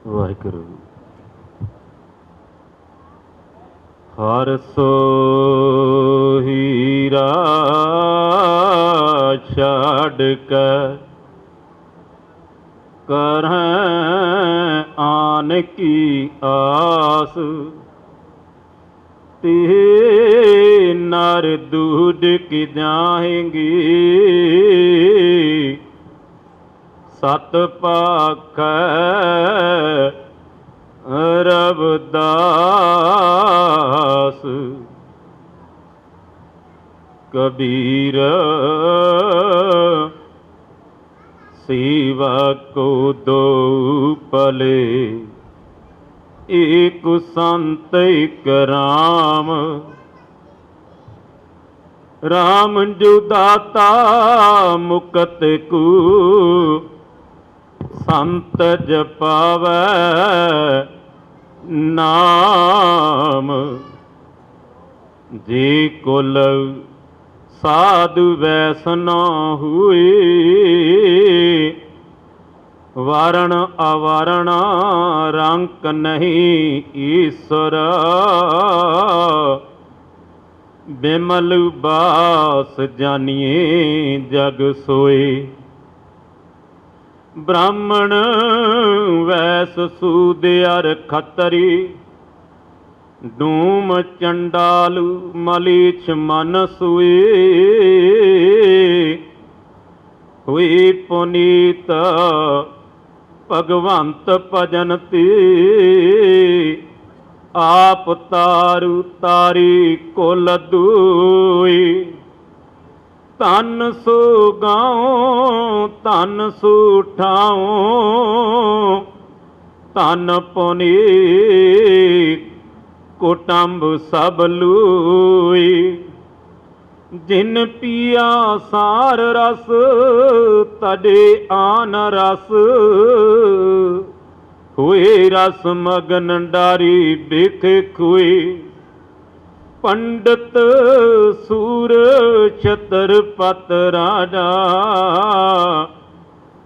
ਵਾਹਿਗੁਰੂ। ਹਰ ਸੋਹੀ ਰਾਹ ਛੱਡ ਕੇ ਕਰਹਿ ਆਨ ਕੀ ਆਸ, ਤੇ ਨਰ ਦੂਡ ਕੀ ਜਾਏਂਗੀ ਸਤ ਪਾਖੈ ਰਵਿਦਾਸ। ਕਬੀਰ सेवा को दो पले, एक संत एक राम। राम जो दाता मुकत को, संत जपावै नाम। जे कुल साधु वैसना हुए, वारण अवारण रंक नहीं ईश्वर। बिमल बास जानिए जग सोए, ब्राह्मण वैस सूद अर खतरी। डूम चंडाल मलीछ मन सुए, हुई पुनीत भगवंत भजन ते। आप तारू तारी कुल दूई, धन सो गाऊं धन सो ठाऊं। धन पुनीत कुटुंब सब लूई, जिन पिया सार रस तड़े आन रस। हुए रस मगन डारी बिख खुई, पंडित सूर छत्रपत राजा।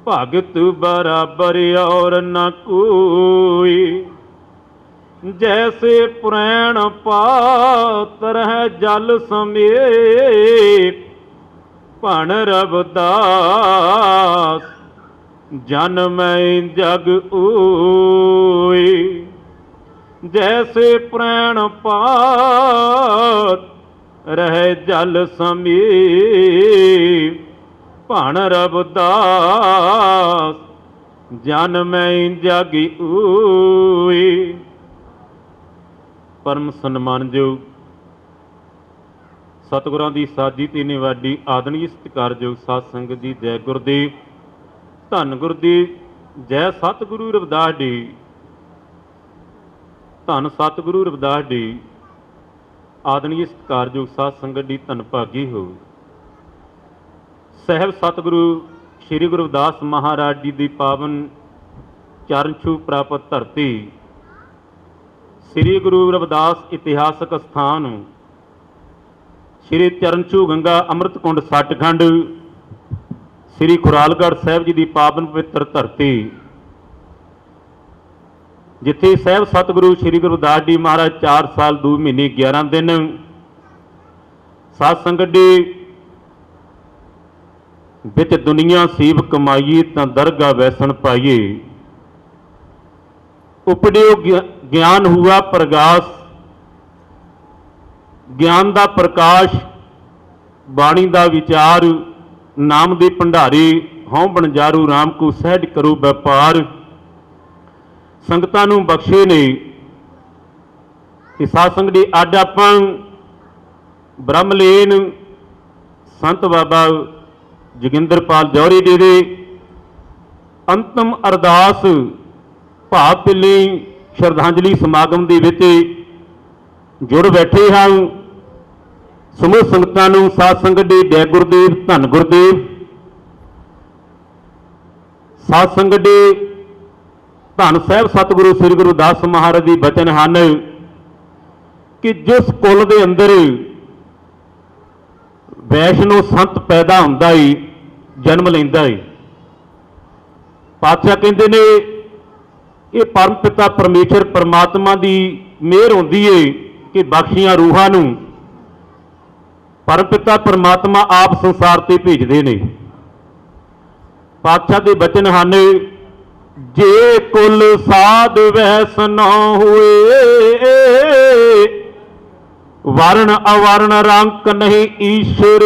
भगत बराबर और न कोई, जैसे पुरैण पातर है जल समेत। भण रविदास जन्मै जग ओई, जैसे पुरैण पात रह जल समेत। भण रविदास जन्मै जग ओई। परम सन्मानयोग सतगुरां दी साजी ते निवाडी आदरणीय सत्कारयोग साध संगत जी, जय गुरुदेव, धन गुरुदेव, जय सतगुरु रविदास जी, धन सतगुरु रविदास जी। आदरणीय सत्कारयोग साध संगत जी, धन भागी हो। साहिब सतगुरु श्री गुरु रविदास महाराज जी की पावन चरण छू प्राप्त धरती, श्री गुरु रविदास इतिहासक स्थान, श्री चरणछू गंगा अमृत कुंड सचखंड, श्री खुरालगढ़ साहिब जी की पावन पवित्र धरती, जिथे साहिब सतगुरु श्री गुरु रविदास जी महाराज 4 साल 2 महीने 11 दिन साध संगत जी विच दुनिया सीब कमाईए तां दरगाह वैसन पाइए। उपड़ियो ज्ञान हुआ प्रगास, ज्ञान का प्रकाश, बाणी का विचार। नाम दे भंडारे हों बनजारू, राम को सहज करो व्यापार। संगतां नूं बख्शे ने साध संगत जी। अज आपां ब्रह्मलीन संत बाबा जोगिंदरपाल जौहरी जी दे अंतिम अरदास भाव पिल्ली श्रद्धांजलि समागम दे विच जुड़ बैठे हैं। समूह संगतां नूं साध संगत जी जय गुरुदेव, धन गुरुदेव। साध संगत जी धन साहिब सतगुरु श्री गुरु रविदास महाराज जी बचन हैं कि जिस कुल दे अंदर वैष्णो संत पैदा हुंदा ही जन्म लैंदा है, पातशाह कहंदे ने ये परम पिता परमेश्वर परमात्मा की मेहर होंदी है कि बख्शियां रूहां नूं परम पिता परमात्मा आप संसार ते भेजदे ने। पातशाह दे बचन हन, जे कुल साध वैस न हुए, वर्ण अवर्ण रंक नहीं ईश्वर,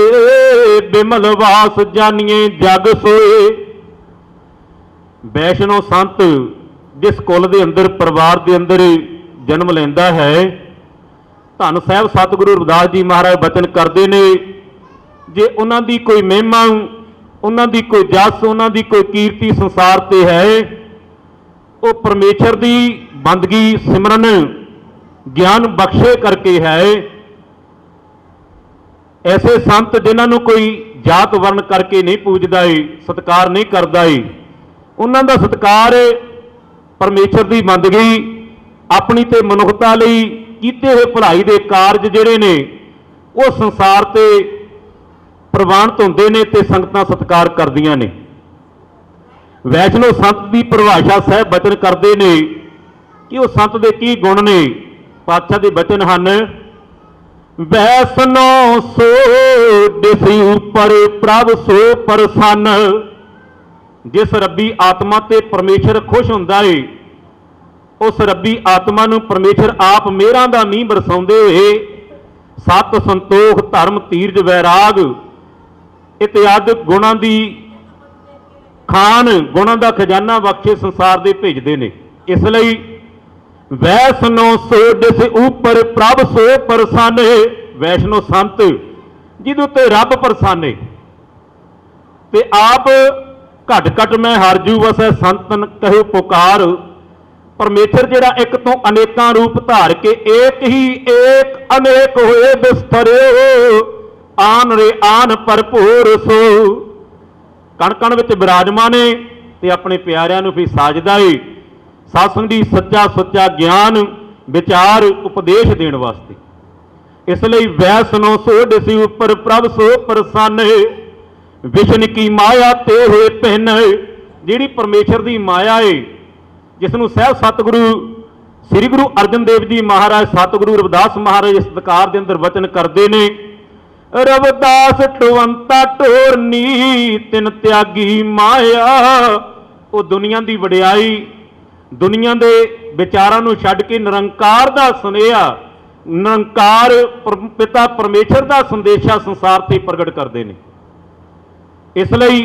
बिमल वास जानिए जग सोए। वैष्णव संत जिस कुल के अंदर परिवार के अंदर जन्म लेंदा है, धन साहब सतगुरु रविदास जी महाराज बचन करते ने, जे उन्हां दी कोई महिमा, उन्हां दी कोई जस, उन्हां दी कोई कीर्ति संसार ते है, वो परमेश्वर की बंदगी सिमरन ज्ञान बख्शे करके है। ऐसे संत जिन्होंने कोई जात वर्ण करके नहीं पूजदा है, सत्कार नहीं करता है, उन्हां दा सत्कार परमेश्वर की बंदगी अपनी ते मनुखता लई कीते हुए भलाई दे कारज जिहड़े ने वो संसार ते प्रवानित होंदे ने ते संगतां सत्कार करदियां ने। वैष्णव संत की परिभाषा साहब बचन करते ने कि वो संत दे की गुण ने। पातशाह दे बचन हन, वैष्णव सो दिसी उपर प्रभ सो प्रसन्न। जिस रब्बी आत्मा ते परमेश्वर खुश हुंदा है, उस रब्बी आत्मा नूं परमेश्वर आप मेहरां दा मींह बरसाउंदे होए सत संतोख धर्म धीरज वैराग इत्यादि गुणां दी खान, गुणां दा खजाना बख्शे संसार दे भेजदे ने। इसलिए वैष्णव सो जिस उपर प्रभ सो प्रसन्न। वैष्णव संत जिहदे उत्ते रब प्रसन्न है ते आप घट घट मैं हरजू वसै संतन कहो पुकार। परमेश्वर जिहड़ा एक तो अनेकां रूप धार के एक ही एक अनेक होए बिस्तरे, आन रे आन भरपूर सो। कण कण विच विराजमान है ते अपने प्यारिਆਂ ਨੂੰ भी साजदा है सत्संग दी सच्चा सुच्चा ज्ञान विचार उपदेश देण वास्ते। इसलिए वैष्णव सो दिसी उपर प्रभ सो प्रसन्न। विष्णु की माया ते होए पिन। जिहड़ी परमेश्वर की माया है, जिसनों सहब सतगुरु श्री गुरु अर्जन देव जी महाराज सतगुरु रविदास महाराज इस दरकार के अंदर वचन करते हैं, रविदास टवंता टोरनी तिन त्यागी माया। वो दुनिया की वडियाई, दुनिया के विचारों को छड्ड के निरंकार का सुनेहा, निरंकार पिता परमेश्वर का संदेशा संसार से प्रगट करते हैं। इसलिए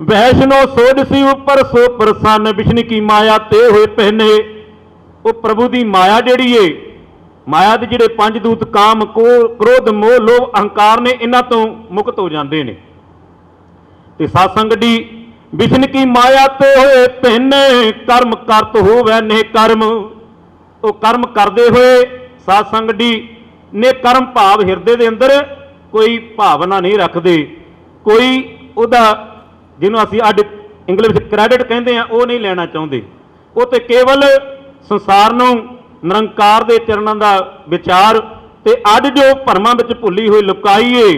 वैष्णव सो दिसी उपर सो प्रसन्न। विष्णु की माया ते हुए पहने। वो प्रभु की माया जिहड़ी है, माया के जिहड़े पंज दूत काम को क्रोध मोह लोभ अहंकार ने, इन्हां तो मुक्त हो जाते हैं। ते सत्संग दी विष्णु की माया ते हुए पहने, कर्म करत होवै ने कर्म। वो कर्म करते हुए सत्संग दी ने कर्म भाव हिरदे दे अंदर कोई भावना नहीं रखते, कोई उहदा जिन्हों असीं अड इंग्लिश क्रैडिट कहते हैं वो नहीं लेना चाहते। वो तो केवल संसार नूं निरंकार दे चरणों का विचार ते अड जो भरमां विच भुली हुई लुकाई है,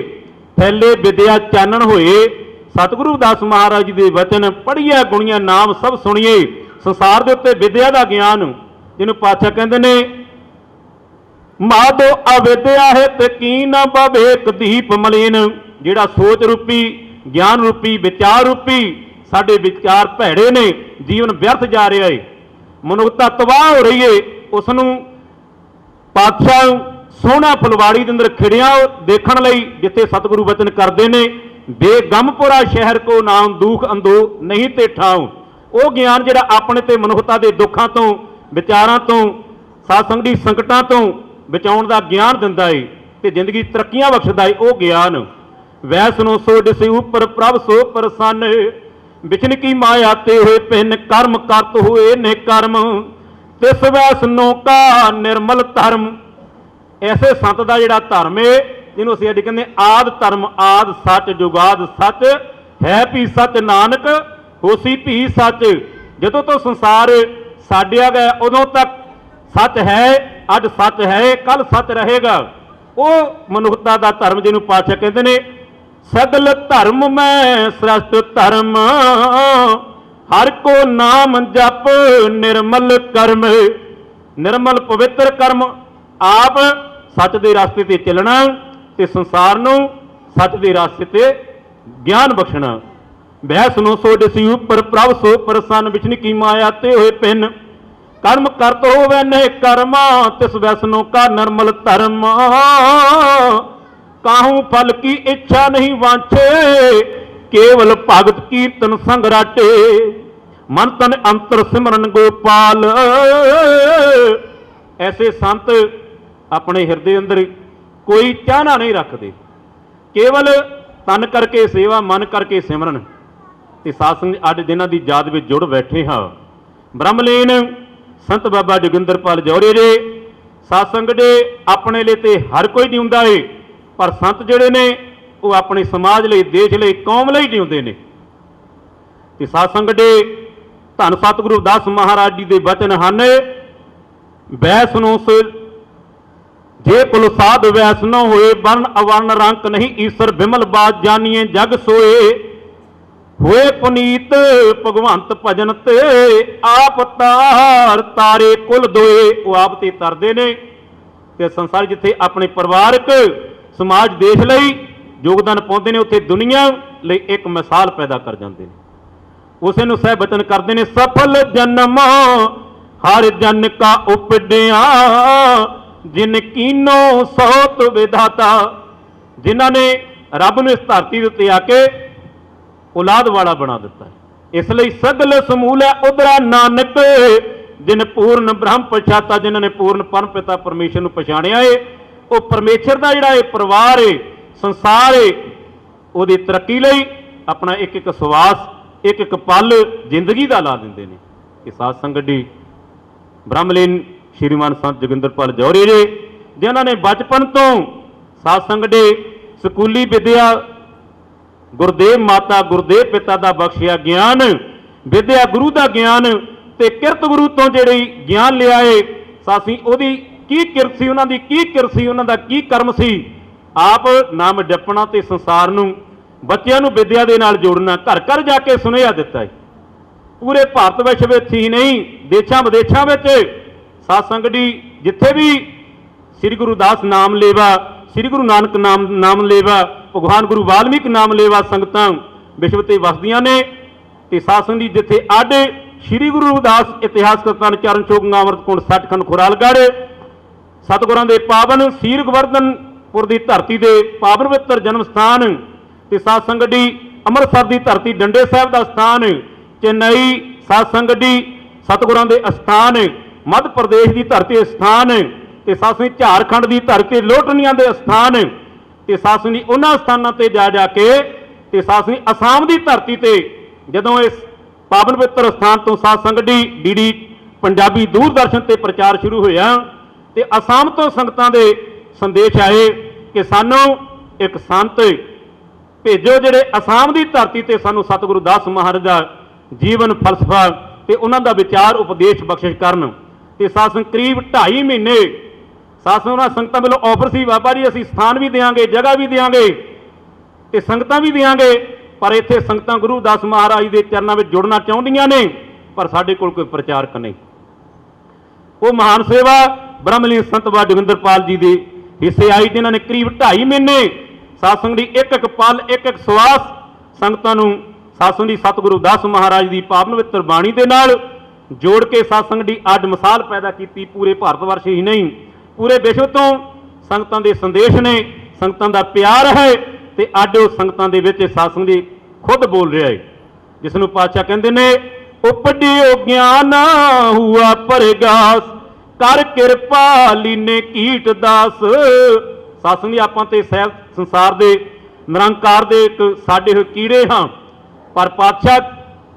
फैले विद्या चानण होए। सतगुरु रविदास महाराज जी के वचन पढ़िए गुणिया नाम सब सुनिए। संसार के उत्ते विद्या का ज्ञान जिन्हों पातशाह कहते ने, माधो अविद्या है ते कीन बवेक दीप मलीन। जिहड़ा सोच रूपी ज्ञान रूपी विचार रूपी साडे विचार भैड़े ने, जीवन व्यर्थ जा रहा है, मनुखता तबाह हो रही है, उसनूं पातशाह सोहना फुलवाड़ी के अंदर खिड़िया देखण लई जिथे सतगुरु वचन करते हैं, बेगमपुरा शहर को नाम दुख अंदो नहीं ते ठाऊं। वो ज्ञान जिहड़ा अपने ते मनुखता के दुखों तो विचारों तो सत्संग दी संकटां तो बचाउण दा ज्ञान दिंदा है ते जिंदगी तरक्कियां बख्शदा है, वो ज्ञान। वैष्णो सो दिसी उपर प्रभ सो प्रसन्न। विष्णु की माया ते हुए पिन, कर्म करत हुए ने कर्म। तिस वैष्णो का निर्मल धर्म। ऐसे संत का जिहड़ा धर्म है, जिन्हों असीं अज कहंदे आद धर्म आद सच जुगाद सच है भी सच नानक होसी भी सच। जदों तो संसार साडिया गया उदों तक सच है, अज सच है, कल सच रहेगा। वो मनुखता का धर्म जिन्होंने पातशाह कहते हैं, सगल धर्म में श्रेष्ठ धर्म हर को नाम जप निर्मल कर्म, निर्मल पवित्र कर्म, आप सच के रास्ते ते चलना ते संसार नूं सच के रास्ते ते ज्ञान बख्शना। बहस नो सो दिसी उपर प्रभ सो प्रसन्न, विष्णु की माया ते होए पिन, कर्म करत होवे ने कर्मा, तिस वैसनो का निर्मल धर्म। काहू फल की इच्छा नहीं वांछे, केवल भगत कीर्तन संग राटे, मन तन अंतर सिमरन गोपाल। ऐसे संत अपने हृदय अंदर कोई चाहना नहीं रखते, केवल तन करके सेवा, मन करके सिमरन। ते सासंग अज जिन्हां दी याद विच जुड़ बैठे हाँ, ब्रह्मलीन संत बाबा जोगिंदरपाल जौहरी जी। सासंग दे अपने लिए तो हर कोई जिउंदा है, पर संत जिहड़े ने वो अपने समाज लिए, देश लिए, कौम लिए जिउंदे ने। ते सासंग दे धन सतगुरु रविदास महाराज जी के वचन हैं, वैस नो जे कुल साध वैस न होए, वर्ण अवर्ण रंक नहीं ईश्वर विमल बात, जानिए जग सोए, होए पुनीत भगवंत भजन ते, आप तार तारे कुल दोए। वो आप ते तरदे ने ते संसार जिथे अपने परिवारक समाज देश लई योगदान पाउंदे ने, उत्थे दुनिया लई एक मिसाल पैदा कर जांदे ने। उसे नूं सह बचन करते हैं, सफल जन्म हर जन का उपड्या, जिन कीनो सौत विधाता। जिन्हां ने रब नूं इस धरती उत्ते आके औलाद वाला बना दिता है, इसलिए सगल समूल है उधरा नानक, जिन पूर्ण ब्रह्म पछाता। जिन्होंने पूर्ण परम पिता परमेश्वर नूं पछाणिया है, वो परमेश्वर का जिहड़ा है परिवार है, संसार है, उहदी तरक्की लई अपना एक एक सवास, एक एक पल जिंदगी का ला देंदे ने। कि साध संगत जी ब्रह्मलीन श्रीमान संत जोगिंदरपाल जौहरी जी, जिन्होंने बचपन तो साध संगत जी स्कूली विद्या, गुरुदेव माता गुरुदेव पिता का बख्शिया ज्ञान, विद्या गुरु का ज्ञान ते किरत गुरु तो जिहड़ी ज्ञान लिया है। सासी उहदी की किरत सी, उन्हां दी की किरत सी, उन्हां दा की कर्म सी। आप नाम जपना ते संसार नूं बच्चों नूं विद्या दे नाल जोड़ना, घर घर जाके सुनेहा दिता है। पूरे भारत वर्ष विच ही नहीं, देशां विदेशां विच साध संगत जी जिथे भी श्री गुरु दास नाम लेवा, श्री गुरु नानक नाम लेवा, भगवान गुरु वाल्मीकि नाम लेवा संगतां विश्व ते वसदियां ने। ते साध संगत जी जिथे अड श्री गुरु रविदास इतिहास कथन चरण छोह अमृत कुंड सचखंड खुरालगढ़, सतगुरां दे पावन सीर गोवर्धनपुर की धरती दे पावन पवित्र जन्म स्थान। ते साध संगत जी अमृतसर की धरती डंडे साहिब का स्थान, चेन्नई साध संगत जी सतगुरां दे स्थान, मध्य प्रदेश की धरती स्थान, ते साध संगत झारखंड की धरती लोटनियां दे स्थान। ते साध संगत जी उन्हां स्थानां ते जा जाके ते साध संगत जी आसाम की धरती ते जदों इस पावन पवित्र स्थान तो साध संगत जी डीडी पंजाबी दूरदर्शन ते प्रचार शुरू होया, ते आसाम तो संगतां दे संदेश आए कि सानू एक संत भेजो जिहड़े आसाम की धरती ते सानू सतगुरु दास महाराज का जीवन फलसफा ते उन्हां दा विचार उपदेश बख्शिश करन। ते साध संगत करीब 2.5 महीने साध संगत संगतां वालों ऑफर सी, बाबा जी असीं स्थान भी देंगे, जगह भी देंगे ते संगतां भी देंगे, पर इत्थे संगतां गुरु दास महाराज के चरणों में जुड़ना चाहुंदियां ने, पर साडे कोल कोई प्रचारक नहीं। वो महान सेवा ब्रह्मलीन संत बाबा जोगिंदरपाल जी के हिस्से आई, जिन्होंने करीब 2.5 महीने साध संगत जी एक एक पल, एक एक सवास संगतां नूं साध संगत जी सतगुरु दास महाराज की पावन पवित्र बाणी के नाल जोड़ के साध संगत जी अज मिसाल पैदा की। पूरे भारत वर्ष ही नहीं, पूरे विश्व तो संगतां दे संदेश ने, संगतां दा प्यार है, ते अज उस संगतां दे विच साध संगत जी खुद बोल रहा है, जिसनूं पातशाह कहंदे ने, उपडियो ज्ञान हुआ परगास, कर किरपा लीने कीट दास। साध संगत जी आपां ते संसार दे निरंकार दे एक साडे होए कीड़े हाँ, पर पातशाह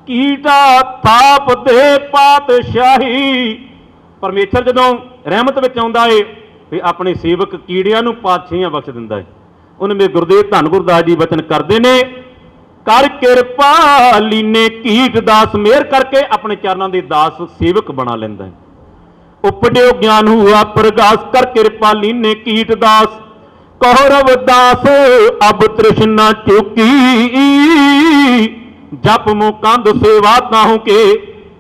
कीटा थाप दे पातशाही। परमेश्वर जदों रहमत विच आउंदा है ते अपने सेवक कीड़ियां नूं पातशाहियां बख्श दिंदा है। उन्हें मेरे गुरुदेव धन गुरदास जी वचन करते ने, कर किरपा लीने कीट दास, मेहर करके अपने चरणों के दास सेवक बना लेंदा है। उपडियो ज्ञान हुआ प्रगास, कर किरपा लीने कीट दास, कौरव दास अब तृष्णा चुकी, जप मुकंद सेवा ताहू के,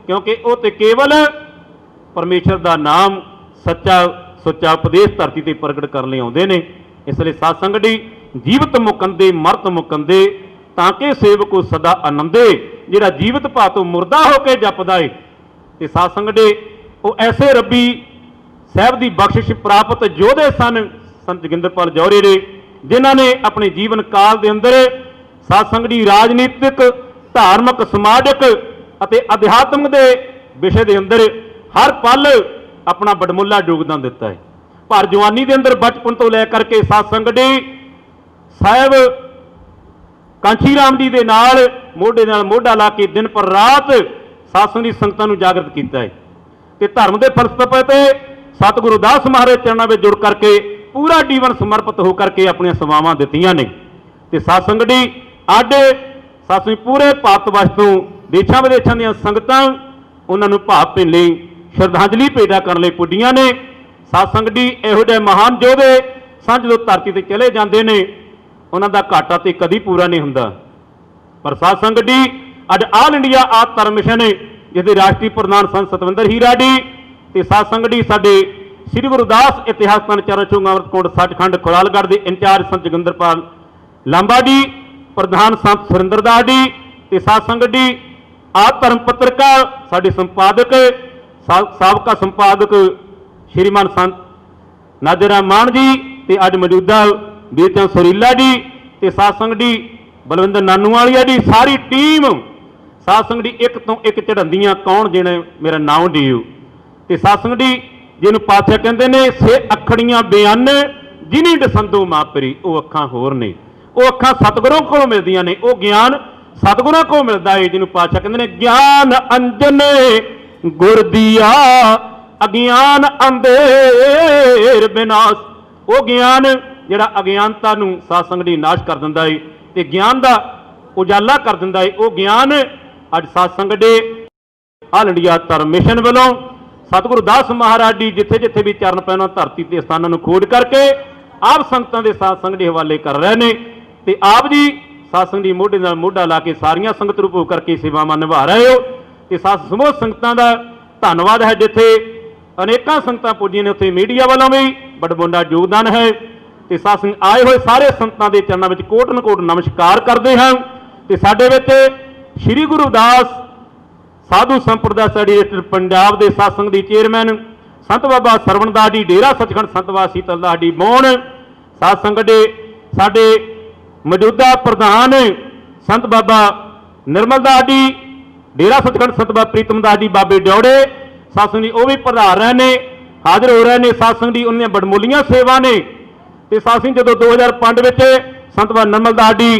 क्योंकि वो तो केवल परमेश्वर का नाम सच्चा सुच्चा उपदेश धरती पर प्रगट करने आते हैं। इसलिए साध संगत जी जीवित मुकंदे मरत मुकंदे ताके सेवको सदा आनंदे, जिहड़ा जीवित भाव तो मुरदा होकर जपदा है। ते साध संगत जी वो ऐसे रब्बी साहब की बख्शिश प्राप्त योधे सन संत जोगिंदरपाल जौहरी ने, जिन्हों ने अपने जीवन काल के अंदर साध संगत जी राजनीतिक धार्मिक समाजिक अते अध्यात्म के विषय के अंदर हर पल अपना वडमुला योगदान दिता है। पर जवानी के अंदर बचपन तो लैकर के साध संगत जी साहब कांची राम जी के नाल मोढे नाल मोढा ला के दिन पर रात साध संगत जी संगतां नूं जागृत किया है। कि धर्म के फलसफे से सतगुरु दास महाराज चरणों में जुड़ करके पूरा जीवन समर्पित होकर के अपनी सेवावां दित्तियां ने। ते साध संगत जी अज साध संगत पूरे भारत वर्ष तो देशों विदेशों दी संगतां उन्हां नूं भावभीनी श्रद्धांजलि भेटा करने लई पुज्जियां ने। साध संगत जी इहो जिहे महान योधे सन जो धरती ते चले जाते हैं उन्हां दा घाटा तो कदी पूरा नहीं हुंदा। पर साध संगत जी अज आल इंडिया आद धर्म मिशन जिसके राष्ट्रीय प्रधान संत सतविंदर हीरा जी ते साध संगत जी साडे श्री गुरुदास इतिहास तन चरण चोंग अमृतकोट सचखंड खुरालगढ़ के इंचार्ज संत जोगिंदरपाल लांबा जी, प्रधान संत सुरिंदर दास जी ते साध संगत जी आद धर्म पत्रिका साडे संपादक साबका संपादक श्रीमान संत नाजर राम मान जी ते अज मौजूदा बीरचंद सुरीला जी ते साध संगत जी बलविंदर नानूवालिया जी, सारी टीम साध संगत जी एक तो एक चढ़ांदियां कौन जिन्हें मेरा नाम दियो। ते साध संगत जी जिन्हों पातशाह कहते हैं से अखड़ियां बयान जिन्हें दसंदो मापरी, वो अखां होर ने, वो अखां सतगुरों को मिलदियां ने, वो ज्ञान सतगुरों को मिलता है। जिन्हों पातशाह कहते हैं ज्ञान अंजन गुर दिया अज्ञान अंधेर विनाश, वो ज्ञान जिहड़ा अज्ञानता नूं साध संगत जी नाश कर दिंदा है ते ज्ञान दा उजाला कर दिंदा है। वो ज्ञान अज साध संगत जी आल इंडिया धर्म मिशन वालों सतगुरु दास महाराज जी जिथे जिथे भी चरण पैना धरती के स्थानों को खोज करके आप संगतां दे साध संगत जी हवाले कर रहे हैं। ते आप जी साध संगत जी मोढे नाल मोढा ला के सारियां संगत रूप होकर के सेवावां निभा रहे हो। ते साध समूह संगतां दा धन्नवाद है। जिथे अनेकां संगतां पुज्जियां ने उत्थे मीडिया वालों भी बड़ा योगदान है। ते साध संगत आए हुए सारे संगतां दे चरणों में कोटन कोट नमस्कार करते हैं। ते साडे विच श्री गुरुदास साधु संप्रदाय फेडरेशन पंजाब के साध संगत चेयरमैन संत बाबा सरवण दास जी डेरा सचखंड संत बाबा शीतल दास जी मोहन, साध संगत जी साडे मौजूदा प्रधान संत बाबा निर्मल दास जी डेरा सचखंड संत बाबा प्रीतम दास जी बाबे डौड़े, साध संगत जी वो भी पधार रहे हैं, हाजिर हो रहे हैं। साध संगत जी उन्हें बड़मूलियां सेवा ने। तो साध संगत जो 2005 में संत बाबा निर्मल दास जी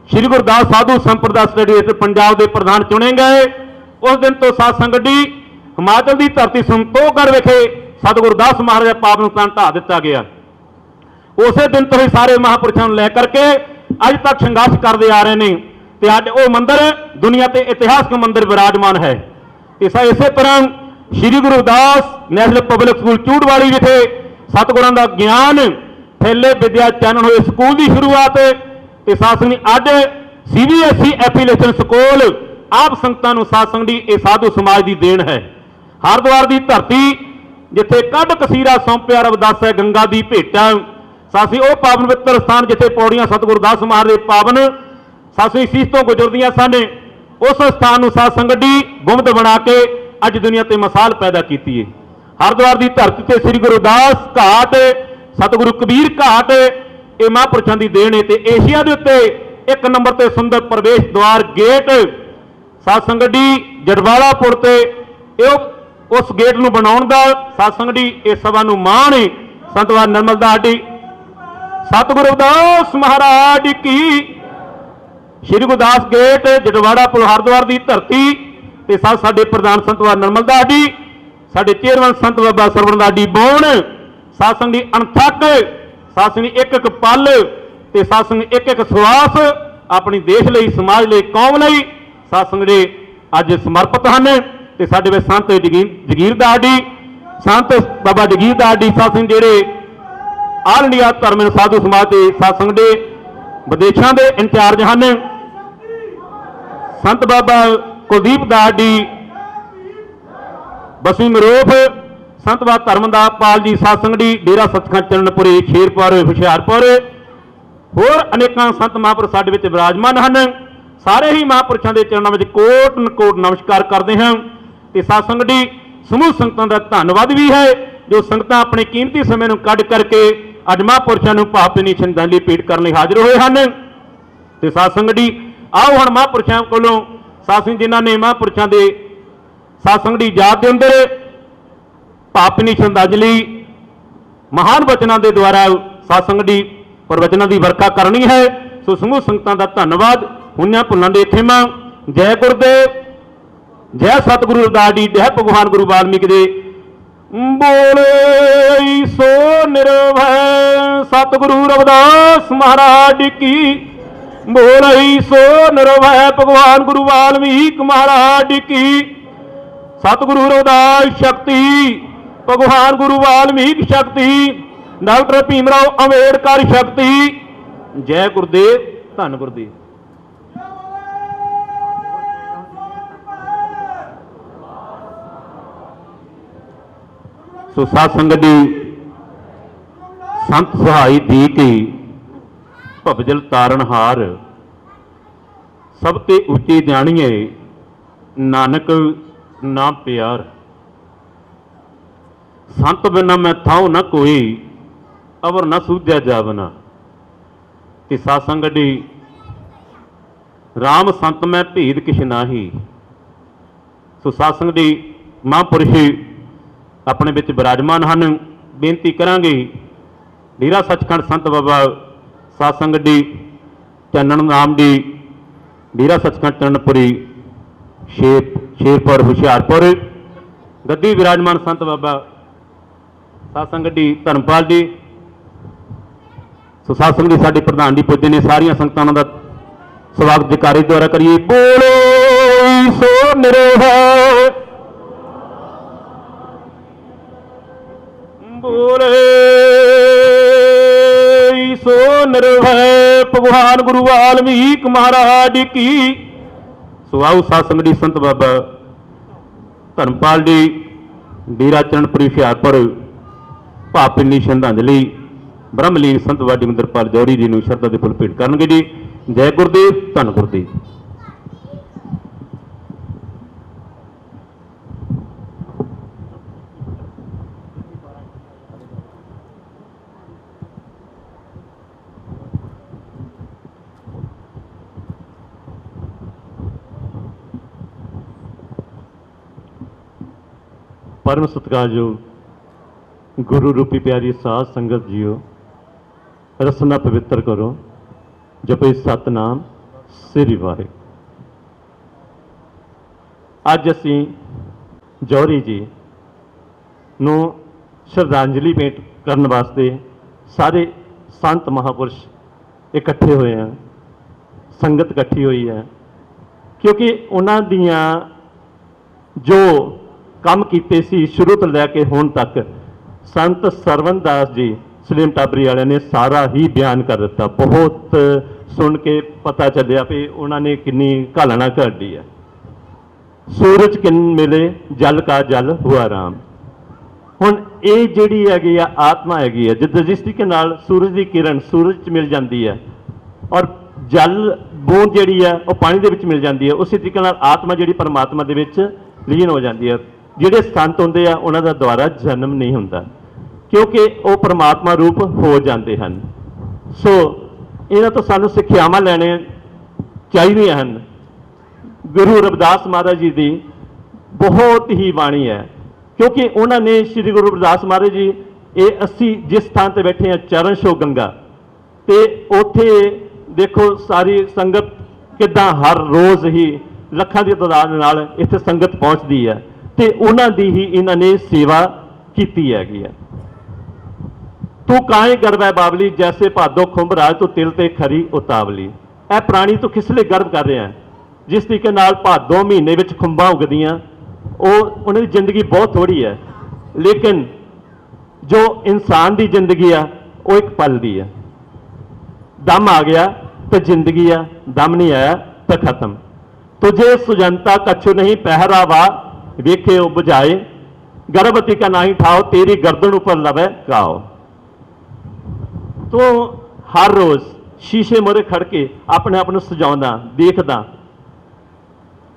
श्री गुरुदास साधु संप्रदाय फेडरेशन पंजाब के प्रधान चुने गए। उस दिन तो साध संगत जी हिमाचल की धरती संतोखगढ़ विखे सतगुरु दास महाराज पावन स्थान ढा दिता गया। उस दिन तो ही सारे महापुरुषों लैकर के अज तक संघर्ष करते आ रहे हैं। तो अज वो मंदिर दुनिया के इतिहासक मंदिर विराजमान है। इस तरह Shri Gurudas national public school Chudwali विखे सतगुरां दा ज्ञान फैले विद्या चानण होए स्कूल की शुरुआत। साध संगत अज CBSE एफिलेशन स्कूल आप संगतां साध संगत जी ये साधु समाज की देन है। हरिद्वार की धरती जिथे कढ़ कसीरा सौंपिया रविदास है गंगा की भेटा, सासी वो पावन पवित्र स्थान जिथे पौड़ियां सतगुरु दास महाराज पावन सासी शीश तो गुजरदियां सन, उस स्थान साध संगत जी गुम्बद बना के अज दुनिया ते मिसाल पैदा की है। हरिद्वार की धरती से श्री गुरुदास घाट सतगुरु कबीर घाट ये महापुरुषों की देन है। एशिया के उत्ते एक नंबर से सुंदर प्रवेश द्वार गेट साध संगत जी जड़वाड़ा पुल से उस गेट को बनाने का साध संगत जी इस सभा को माण है। संत बाबा निर्मल दास जी सतगुरु दास महाराज की श्री गुरुदास गेट जड़वाड़ा पुल हरिद्वार की धरती ते साडे प्रधान संत बाबा निर्मल दास जी, साडे चेयरमैन संत बाबा सरवण दास जी बोण, साध संगत जी अणथक, साध संगत एक एक पल ते साध संगत एक एक श्वास अपनी देश लई समाज लई कौम लई साध संगत जी अज समर्पित हैं। ते साडे विच संत जगीर दास जी, संत बाबा जगीर दास जी साध संगत जिहड़े आल इंडिया धर्म साधु समाज के साध संगत विदेशों के इंचार्ज हैं। संत बाबा कुलदीप दास जी बसी मरोफ, संत बाबा धर्मदास पाल जी सासंगड़ी डेरा सचखंड चरणपुरी शेरपुर हुशियारपुर, होर अनेकां संत महापुरुष साडे विच विराजमान हैं। सारे ही महापुरुषों के चरणों में कोट नकोट नमस्कार करते हैं। तो सासंगड़ी समूह संगतां का धन्नवाद भी है जो संगतां अपने कीमती समय को कढ़ करके अज महापुरुषों को भावभीनी श्रद्धांजलि भेंट करने हाजिर हुए हैं। तो सासंगड़ी आओ हम महापुरुषों कोलों सासंग जिन्हों ने महापुरुषों के सासंगड़ी याद के अंदर भावभीनी श्रद्धांजलि महान वचनों के द्वारा सासंगड़ी प्रवचनों की वर्खा करनी है। सो समूह संगतां का धन्नवाद। हुन्या भुल्लां दे इत्थे मां जय गुरुदेव, जय सतगुरु रविदास जी, जय भगवान गुरु वाल्मीकि दे बोले सो निर्भय सतगुरु रविदास महाराज की, बोले सो निर्भय भगवान गुरु वाल्मीकि महाराज की। सतगुरु रविदास शक्ति, भगवान गुरु वाल्मीकि शक्ति, डॉक्टर भीमराव अंबेडकर शक्ति। जय गुरुदेव, धन गुरुदेव। सो सासंगड़ी संत सहाय दी की भवजल तारणहार, सबके उच्चे जानिए नानक ना प्यार। संत बिना मैं थाओ न कोई, अवर न सूझा जावना। ते सासंगड़ी राम संत मैं भेद किश नाही। सो सासंगड़ी महापुरुष अपने विच विराजमान हैं। बेनती करांगे डेरा सचखंड संत बाबा सासंगड़ी चन्नन नाम जी, डेरा सचखंड चरणपुरी शेरपुर हुशियारपुर, गद्दी विराजमान संत बाबा सासंगड़ी धर्मपाल जी। सो सासंगड़ी साडे प्रधान जी पुजदे ने, सारियां संगतां दा स्वागत जयकारे द्वारा करिए। बोलो सो निर्भय, बोले सो निर्भय भगवान गुरु वाल्मीकि महाराज की। सो आओ सासंगड़ी संत बाबा धर्मपाल जी डेरा चरणपुरी हुशियारपुर भावभीनी श्रद्धांजलि ब्रह्मलीन संत बाबा डिंगरपाल जौहरी जी को श्रद्धा के फुल भेंट करनगे जी। जय गुरुदेव, धन गुरुदेव। परम सत्कारयोग गुरु रूपी प्यारी साध संगत जियो, रसना पवित्र करो, जपो सतनाम श्री वाहिगुरू। अज असी जौहरी जी नूं श्रद्धांजलि भेंट करने वास्ते सारे संत महापुरुष इकट्ठे हुए हैं, संगत इकट्ठी हुई है, क्योंकि उन्हां दियां जो काम कीते सी शुरू तो लैके हुण तक संत सरवण दास जी सलीम टाबरी वाले ने सारा ही बयान कर दिता। बहुत सुन के पता चलिया भी उन्होंने किन्नी घालना कढ़ी है। सूरज किन मिले जल का जल हुआ राम। हुण ये जिहड़ी हैगी आ आत्मा हैगी है, जिस तरीके नाल सूरज की किरण सूरज च मिल जाती है और जल बूंद जिहड़ी है वह पानी दे विच मिल जाती है, उसी तरीके नाल आत्मा जिहड़ी परमात्मा दे विच लीन हो जाती है। जिहड़े संत होंदे आ उन्हां दा दुबारा जन्म नहीं हुंदा, क्योंकि वो परमात्मा रूप हो जाते हैं। सो इन्हां तो सानूं सिक्ख्यावां लैणे चाहीदियां हन। गुरु रविदास महाराज जी की बहुत ही बाणी है, क्योंकि उन्होंने श्री गुरु रविदास महाराज जी ये असी जिस स्थान पर बैठे हैं चरण छो गंगा, तो उत्थे देखो सारी संगत किदां हर रोज़ ही लखां की तादाद नाल इत्थे संगत पहुँचती है, तो उन्होंने ही इन्होंने सेवा की हैगी है। तू काए गर्व है बावली जैसे भादो खुंभ राज तो तिल ते खरी उतावली। यह प्राणी तो किस लिए गर्व कर रहे हैं? जिस तरीके नाल भादो महीने में खुंभां उगदियां, उन्होंने जिंदगी बहुत थोड़ी है, लेकिन जो इंसान की जिंदगी है वो एक पल की है। दम आ गया तो जिंदगी है, दम नहीं आया तो खत्म। तुझे सुजनता कछु नहीं पहरावा, वेखे ओ बुझाए, गर्भवती का नाही ठाओ, तेरी गर्दन ऊपर लवे गाओ। तो हर रोज शीशे मोरे खड़ के अपने आप को सजाउंदा देखदा,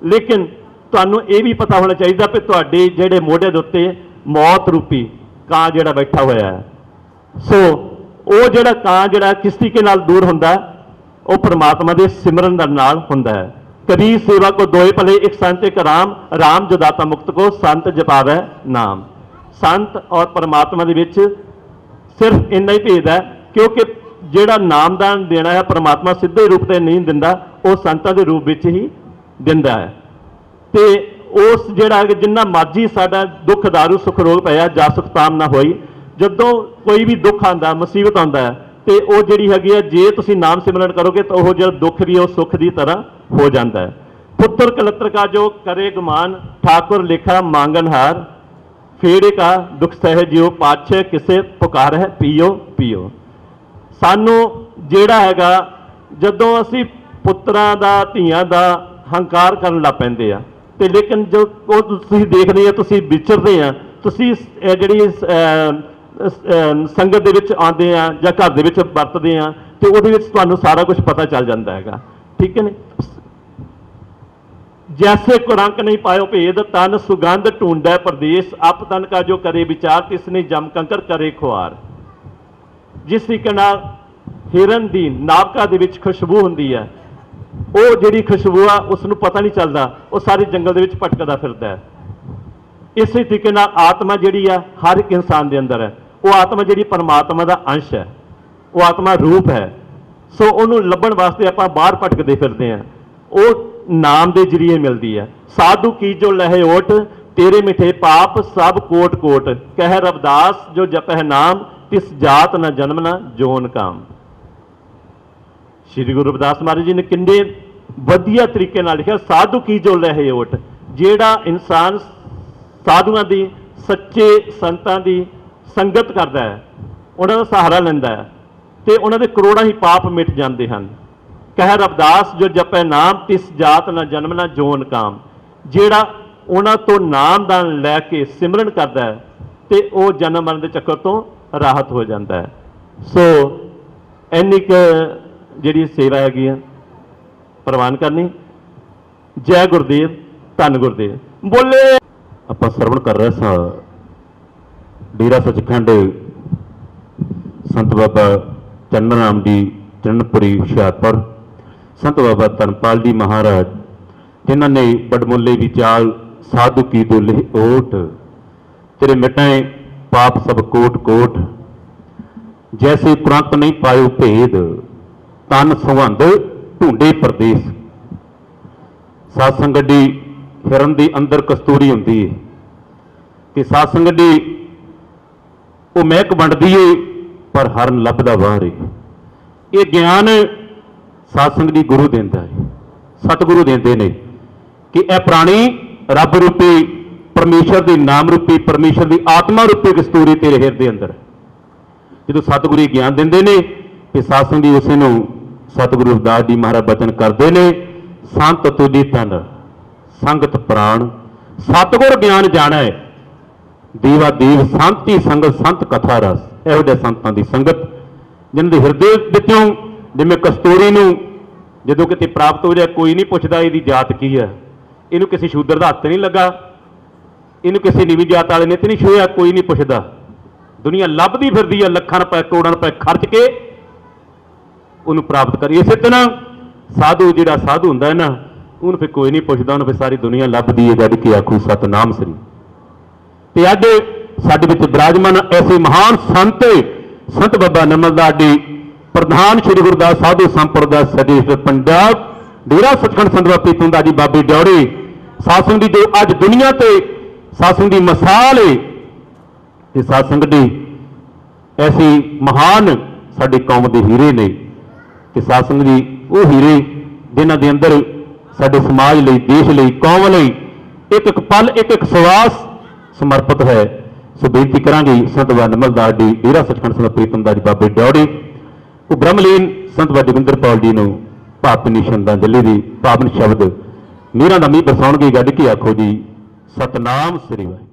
लेकिन तुहानू ये भी पता होना चाहिए कि तुहाडे जिहड़े मोढे दे उत्ते मौत रूपी कां जिहड़ा बैठा होया है। सो वो जिहड़ा कां जिहड़ा किस तरीके नाल दूर हुंदा, वो परमात्मा दे सिमरन दे नाल हुंदा है। कबीर सेवा को दोए भले, एक संत एक राम, राम जो दाता मुक्त को संत जपावै नाम। संत और परमात्मा दे विच सिर्फ इन्ना ही भेद है, क्योंकि जिहड़ा नामदान देना है परमात्मा सिद्धे रूप से नहीं दिंदा, वो संतां दे रूप विच ही दिंदा है। ते उस जिहड़ा जिन्ना मर्जी साडा दुख दारू सुख रोग पिया जा सुखताम ना होई, जदों कोई भी दुख आंदा मुसीबत आंदा है तो वो जिहड़ी हैगी है, जे तुसीं नाम सिमरन करोगे तो वो जिहड़ा दुख भी वो सुख की तरह हो जाता है। पुत्र कलत्र का जो करे गुमान, ठाकुर लिखा मांगनहार, फेड़े का दुख सह जियो, पाछे किसे पुकार है पियो पियो। सानू जिहड़ा हैगा जदों असीं पुत्रां दा धीआं दा हंकार करन लग पैंदे आ, ते लेकिन जो वो तुसीं देखदे आ, तुसीं विचरदे आ, तुसीं जिहड़ी संगत दे विच आंदे आ जां घर दे विच वरतदे आ, ते उहदे विच तुहानू सारा कुछ पता चल जांदा हैगा। ठीक है ने। जैसे कुरंक नहीं पायो भेद, तन सुगंध ढूंढै प्रदेश, अप तन का जो करे विचार, तिसने जम कंकर करे खुआर। जिस तरीके नाल हिरन दी नावका दे विच खुशबू हुंदी है, वो जिहड़ी खुशबू आ उसनूं पता नहीं चलता, वो सारे जंगल दे विच भटकदा फिरदा है। इसी तरीके नाल आत्मा जिहड़ी आ हर एक इंसान दे अंदर है, वो आत्मा जिहड़ी परमात्मा दा अंश है, वो आत्मा रूप है। सो उहनूं लभण वास्ते आपां बाहर भटकदे फिरदे हैं, वो नाम दे जरिए मिलती है। साधु की जो लहे ओट, तेरे मिठे पाप सब कोट कोट, कह रविदास जो जपह नाम, तिस जात न जन्म न जोन काम। श्री गुरु रविदास महाराज जी ने किन्ने वधिया तरीके नाल लिखा, साधु की जो लहे ओट, जेड़ा इंसान साधुआं दी सच्चे संतां दी संगत करता है, उन्हां दा सहारा लैंदा है, ते उन्हां दे करोड़ां ही पाप मिट जाते हैं। कह रविदास जो जपै नाम, तिस जात न जन्म न जोन काम। जेड़ा उन्हां तो नामदान लैके सिमरन करता है, तो वह जन्म मरण के चक्कर तो राहत हो जाता है। सो इन्नी क जिहड़ी सेवा हैगी है प्रवान करनी। जय गुरुदेव, धन गुरुदेव। बोले ਆਪਾਂ ਸਰਵਣ ਕਰ ਰਹੇ ਸਾਂ ਡੇਰਾ ਸੱਚਖੰਡ ਸੰਤ ਬਾਬਾ ਚੰਨ ਰਾਮ ਜੀ ਚੰਨਪੁਰੀ ਹੁਸ਼ਿਆਰਪੁਰ, संत बाबा धनपाल जी महाराज, जिन्होंने बड़मुले विचाल, साधु की दुले ओट, तेरे मिटाए पाप सब कोट कोट, जैसे कुरंक नहीं पायो भेद, तन सुगंध ढूंढे प्रदेश। सासंगडी हिरन दी अंदर कस्तूरी हुंदी है, ते सासंगडी वो महक वंडदी है, पर हरन लभदा बाहर है। ये ज्ञान सत्संग जी गुरु देंदा है, सतगुरु देंदे ने कि यह प्राणी रब रूपी परमेश्वर की नाम रूपी परमेश्वर की आत्मा रूपी कस्तूरी तेरे हिरदे अंदर। जो सतगुरु ज्ञान देंदे ने कि सत्संग जी उसे सतगुरु रविदास जी महाराज बचन करते हैं, संत तुझी तन संगत प्राण, सतगुर ज्ञान जाना है, दीवा दीव संति संगत संत कथा रस। इहो जिहे संतां दी संगत जिन्हां दे हिरदे विचों जिवें कस्तूरी नूं जदों किते प्राप्त हो जाए, कोई नहीं पुछदा इहदी जात की है, इहनूं किसी शूदर दा हत्थ नहीं लगा, इहनूं किसी नीवीं जात वाले ने ते नहीं छूया, कोई नहीं पुछदा। दुनिया लभदी फिरदी है, लखां रुपए करोड़ां रुपए खर्च के उहनूं प्राप्त करी। इसे तरह साधु जिहड़ा साधु हुंदा है ना, उहनूं फिर कोई नहीं पुछदा, उहनूं फिर सारी दुनिया लभदी है जद कि आखू सतनाम श्री। ते अज साडे विच विराजमान ऐसे महान संत संत बाबा नमलदास जी प्रधान श्री गुरुदास साधु संप्रदाय सदेश पंजाब डेरा सचखंड संत बाबा प्रीतम दास जी बाबे डौड़ी, सासंग जी जो अज दुनिया ते सासंग की मिसाल है, ते सासंग जी ऐसी महान साडी कौम के हीरे ने, कि सासंग जी वो हीरे जिन्हां दे अंदर साडे समाज लई, देश लई, कौम लई एक एक पल एक एक सवास समर्पित है। सो बेनती करांगे संत बाबा नमलदास जी डेरा सचखंड संत प्रीतम दास जी बाबे डौड़ी, वो ब्रह्मलीन संत बाबा जोगिंदर पाल जी को भावभीनी श्रद्धांजलि दी पावन शब्द ਮਿਹਰਾਂ ਦਾ ਮੀਂਹ ਬਰਸਾਉਣਗੇ, ਗੱਡ ਕੇ ਆਖੋ ਜੀ ਸਤਨਾਮ ਸ੍ਰੀ ਵਾਹਿਗੁਰੂ।